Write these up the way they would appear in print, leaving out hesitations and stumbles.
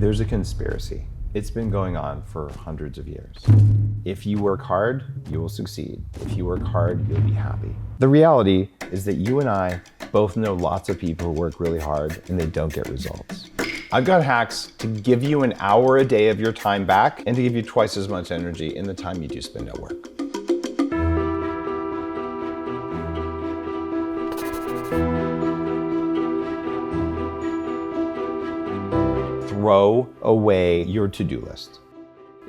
There's a conspiracy. It's been going on for hundreds of years. If you work hard, you will succeed. If you work hard, you'll be happy. The reality is that you and I both know lots of people who work really hard and they don't get results. I've got hacks to give you an hour a day of your time back and to give you twice as much energy in the time you do spend at work. Throw away your to-do list.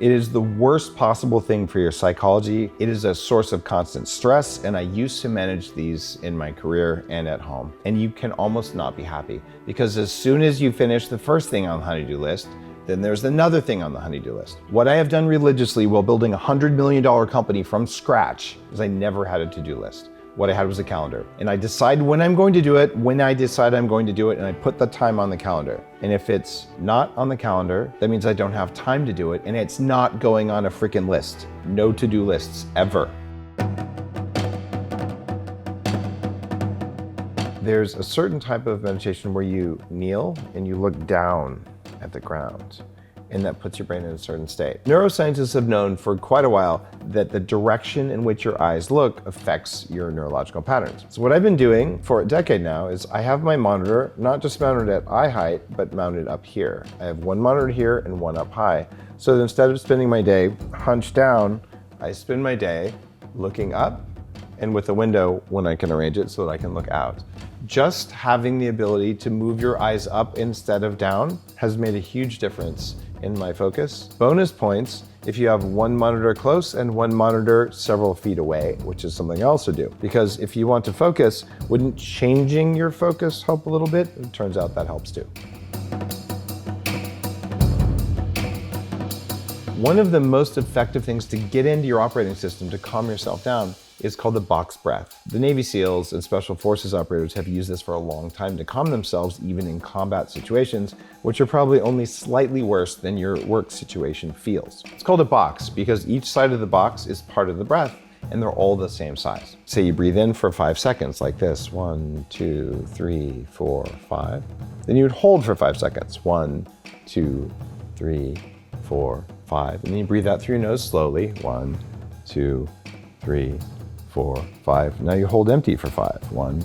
It is the worst possible thing for your psychology. It is a source of constant stress, and I used to manage these in my career and at home. And you can almost not be happy, because as soon as you finish the first thing on the honey-do list, then there's another thing on the honey-do list. What I have done religiously while building a $100 million company from scratch is I never had a to-do list. What I had was a calendar, and I decide when I'm going to do it, when I decide I'm going to do it, and I put the time on the calendar. And if it's not on the calendar, that means I don't have time to do it, and it's not going on a freaking list. No to-do lists, ever. There's a certain type of meditation where you kneel and you look down at the ground, and that puts your brain in a certain state. Neuroscientists have known for quite a while that the direction in which your eyes look affects your neurological patterns. So what I've been doing for a decade now is I have my monitor not just mounted at eye height, but mounted up here. I have one monitor here and one up high. So that instead of spending my day hunched down, I spend my day looking up and with a window when I can arrange it so that I can look out. Just having the ability to move your eyes up instead of down has made a huge difference in my focus. Bonus points if you have one monitor close and one monitor several feet away, which is something else to do. Because if you want to focus, wouldn't changing your focus help a little bit? It turns out that helps too. One of the most effective things to get into your operating system to calm yourself down is called the Box Brat. The Navy SEALs and Special Forces operators have used this for a long time to calm themselves even in combat situations, which are probably only slightly worse than your work situation feels. It's called a box because each side of the box is part of the breath and they're all the same size. Say you breathe in for 5 seconds like this, 1, 2, 3, 4, 5. Then you would hold for 5 seconds, 1, 2, 3, 4, 5. And then you breathe out through your nose slowly, 1, 2, 3, 4, 5. Now you hold empty for 5. 1,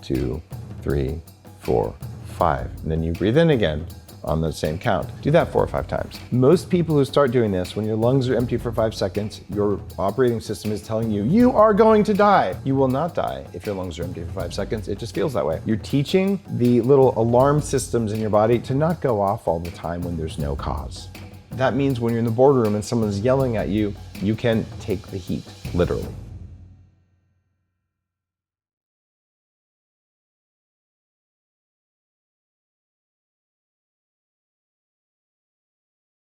2, 3, 4, 5. And then you breathe in again on the same count. Do that 4 or 5 times. Most people who start doing this, when your lungs are empty for 5 seconds, your operating system is telling you, you are going to die. You will not die if your lungs are empty for 5 seconds. It just feels that way. You're teaching the little alarm systems in your body to not go off all the time when there's no cause. That means when you're in the boardroom and someone's yelling at you, you can take the heat, literally.